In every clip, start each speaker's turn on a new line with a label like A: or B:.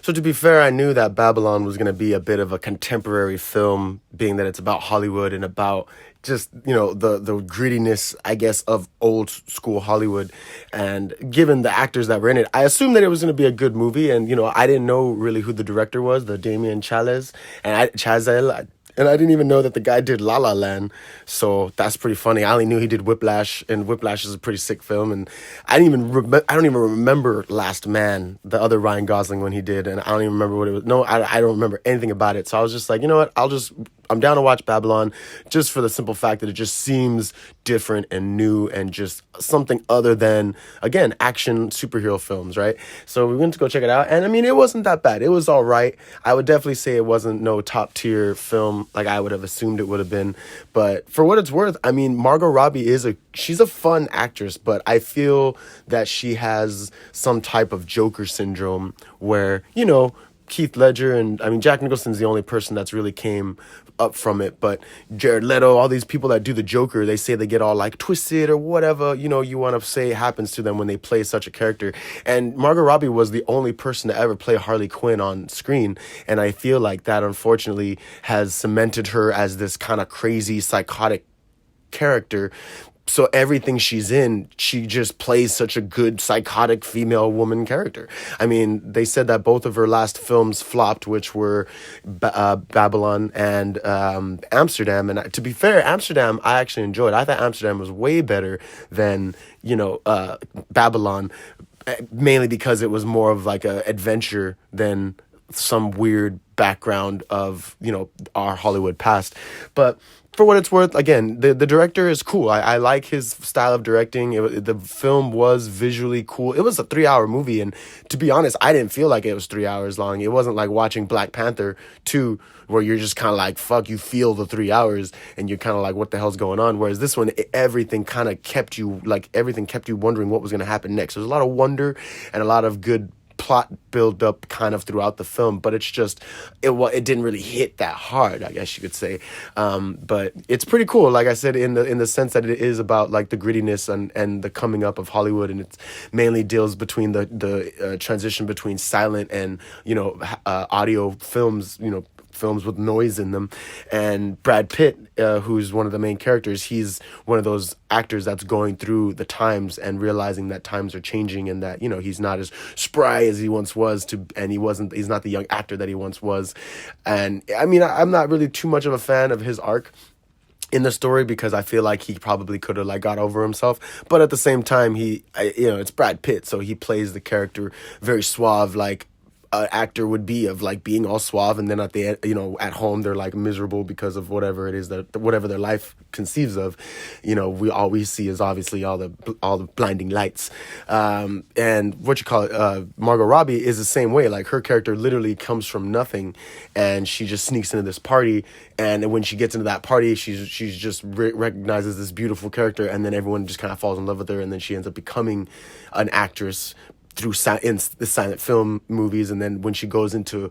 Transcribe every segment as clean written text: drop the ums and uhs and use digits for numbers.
A: So to be fair, I knew that Babylon was going to be a bit of a contemporary film, being that it's about Hollywood and about just, the grittiness, I guess, of old school Hollywood. And given the actors that were in it, I assumed that it was going to be a good movie. And I didn't know really who the director was, the Damien Chazelle. And I didn't even know that the guy did La La Land. So that's pretty funny. I only knew he did Whiplash, and Whiplash is a pretty sick film. And I don't even remember Last Man, the other Ryan Gosling one he did, and I don't even remember what it was. No, I don't remember anything about it. So I was just like, you know what? I'm down to watch Babylon, just for the simple fact that it just seems different and new and just something other than, again, action superhero films, right? So we went to go check it out, and I mean, it wasn't that bad. It was all right. I would definitely say it wasn't no top tier film like I would have assumed it would have been. But for what it's worth, I mean, Margot Robbie she's a fun actress, but I feel that she has some type of Joker syndrome where, Keith Ledger and I mean Jack Nicholson's the only person that's really came up from it, but Jared Leto, all these people that do the Joker, they say they get all like twisted or whatever, you want to say happens to them when they play such a character. And Margot Robbie was the only person to ever play Harley Quinn on screen, and I feel like that unfortunately has cemented her as this kind of crazy psychotic character. So everything she's in, she just plays such a good psychotic female woman character. I mean, they said that both of her last films flopped, which were Babylon and Amsterdam. And to be fair, Amsterdam, I actually enjoyed. I thought Amsterdam was way better than, Babylon, mainly because it was more of like a adventure than some weird background of, our Hollywood past. But for what it's worth, again, the director is cool. I like his style of directing. The film was visually cool. It was a 3-hour movie, and to be honest, I didn't feel like it was 3 hours long. It wasn't like watching Black Panther 2, where you're just kind of like, fuck, you feel the 3 hours, and you're kind of like, what the hell's going on? Whereas this one, everything kept you wondering what was going to happen next. There's a lot of wonder and a lot of good plot build up kind of throughout the film, but it's just it didn't really hit that hard, I guess you could say. But it's pretty cool, like I said, in the sense that it is about like the grittiness and the coming up of Hollywood, and it mainly deals between the transition between silent and audio films, films with noise in them. And Brad Pitt, who's one of the main characters, he's one of those actors that's going through the times and realizing that times are changing, and that he's not as spry as he once was, and he's not the young actor that he once was. And I mean, I'm not really too much of a fan of his arc in the story, because I feel like he probably could have like got over himself, but at the same time, it's Brad Pitt, so he plays the character very suave, like an actor would be, of like being all suave, and then at the end, at home they're like miserable because of whatever it is that whatever their life conceives of. All we see is obviously all the blinding lights. And Margot Robbie is the same way. Like, her character literally comes from nothing, and she just sneaks into this party. And when she gets into that party, she's just recognizes this beautiful character, and then everyone just kind of falls in love with her, and then she ends up becoming an actress through in the silent film movies. And then when she goes into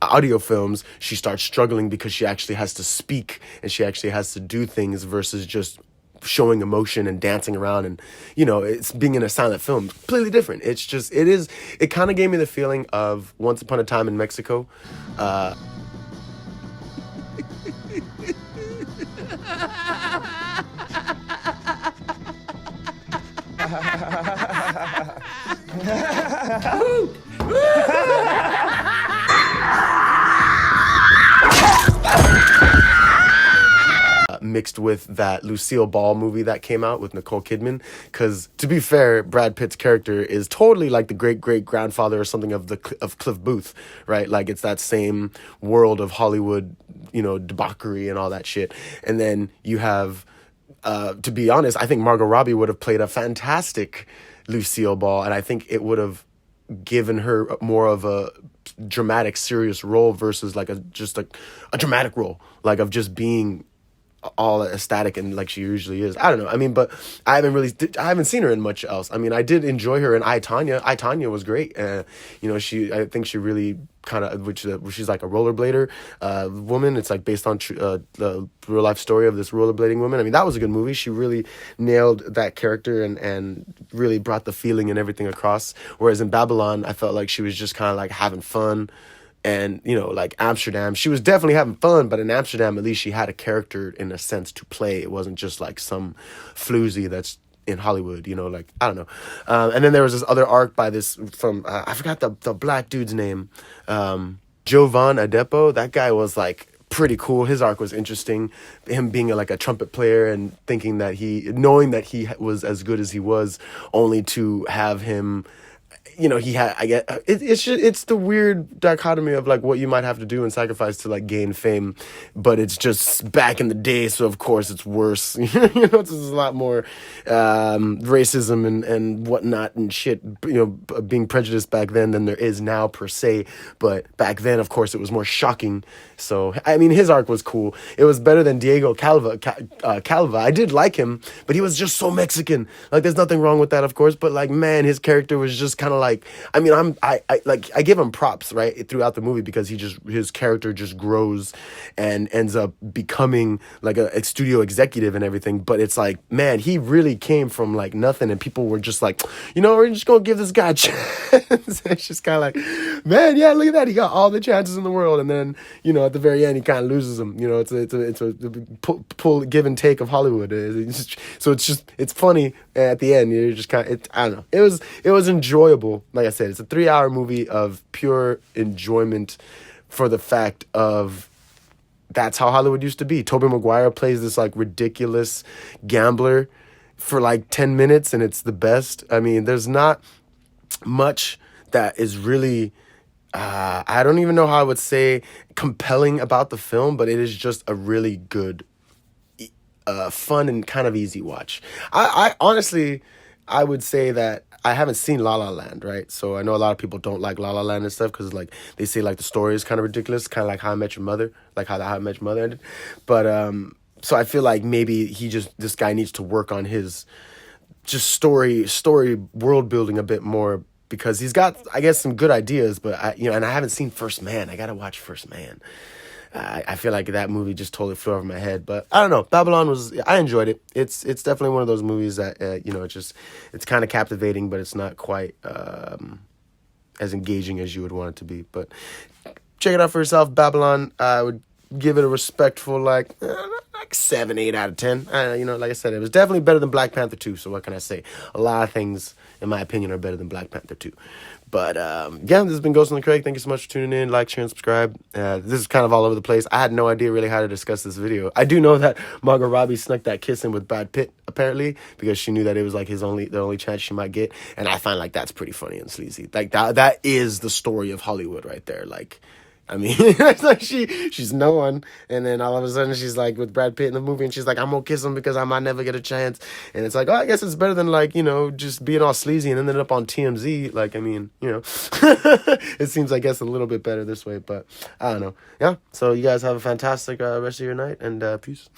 A: audio films, she starts struggling because she actually has to speak, and she actually has to do things versus just showing emotion and dancing around. And it's being in a silent film, completely different. It kind of gave me the feeling of Once Upon a Time in Mexico. Mixed with that Lucille Ball movie that came out with Nicole Kidman, because to be fair, Brad Pitt's character is totally like the great grandfather or something of Cliff Booth, right? Like, it's that same world of Hollywood, debauchery and all that shit. And then you have, to be honest, I think Margot Robbie would have played a fantastic Lucille Ball, and I think it would have given her more of a dramatic, serious role versus like a dramatic role, like of just being all ecstatic and like she usually is. I don't know. I mean, but I haven't seen her in much else. I mean, I did enjoy her in I, Tonya. I, Tonya was great. You know, I think she really kind of, she's like a rollerblader woman. It's like based on the real life story of this rollerblading woman. I mean, that was a good movie. She really nailed that character and really brought the feeling and everything across. Whereas in Babylon, I felt like she was just kind of like having fun. And, you know, like Amsterdam, she was definitely having fun, but in Amsterdam, at least she had a character in a sense to play. It wasn't just like some floozy that's in Hollywood, you know, like, I don't know. And then there was this other arc by this from, I forgot the black dude's name, Jovan Adepo. That guy was like pretty cool. His arc was interesting. Him being like a trumpet player and knowing that he was as good as he was, only to have him, you know, it's the weird dichotomy of like what you might have to do and sacrifice to like gain fame, but it's just back in the day, so of course it's worse. You know, there's a lot more racism and whatnot and shit, you know, being prejudiced back then than there is now per se, but back then of course it was more shocking. So I mean, his arc was cool. It was better than Diego Calva. I did like him, but he was just so Mexican. Like, there's nothing wrong with that, of course, but like, man, his character was just kind of like, I mean, I give him props, right, throughout the movie, because his character just grows and ends up becoming like a studio executive and everything. But it's like, man, he really came from like nothing, and people were just like, you know, we're just gonna give this guy a chance. It's just kind of like, man, yeah, look at that, he got all the chances in the world, and then, you know, at the very end he kind of loses them. You know, it's a pull give and take of Hollywood. It's funny at the end. You're just kind of, I don't know. It was enjoyable. Like I said, it's a 3-hour movie of pure enjoyment for the fact of that's how Hollywood used to be. Tobey Maguire plays this like ridiculous gambler for like 10 minutes, and it's the best. I mean, there's not much that is really, I don't even know how I would say compelling about the film, but it is just a really good, fun and kind of easy watch. I honestly, I would say that I haven't seen La La Land, right? So I know a lot of people don't like La La Land and stuff because like they say like the story is kind of ridiculous, kind of like How I Met Your Mother, like how I Met Your Mother ended. But so I feel like maybe this guy needs to work on his just story world building a bit more, because he's got, I guess, some good ideas, but and I haven't seen First Man. I gotta watch First Man. I feel like that movie just totally flew over my head, but I don't know. Babylon I enjoyed it. It's definitely one of those movies that you know, it's kind of captivating, but it's not quite as engaging as you would want it to be. But check it out for yourself. Babylon, I would give it a respectful like 7, 8 out of 10. You know, like I said, it was definitely better than Black Panther 2. So what can I say? A lot of things, in my opinion, are better than Black Panther 2. But yeah, this has been Ghost on the Craig. Thank you so much for tuning in. Like, share, and subscribe. This is kind of all over the place. I had no idea really how to discuss this video. I do know that Margot Robbie snuck that kiss in with Brad Pitt, apparently, because she knew that it was like the only chance she might get. And I find like that's pretty funny and sleazy. Like that is the story of Hollywood right there. Like, I mean, it's like she's no one, and then all of a sudden she's like with Brad Pitt in the movie, and she's like, I'm gonna kiss him because I might never get a chance. And it's like, oh, I guess it's better than like, you know, just being all sleazy and ended up on TMZ. Like, I mean, you know, it seems, I guess, a little bit better this way, but I don't know. Yeah, so you guys have a fantastic rest of your night, and peace.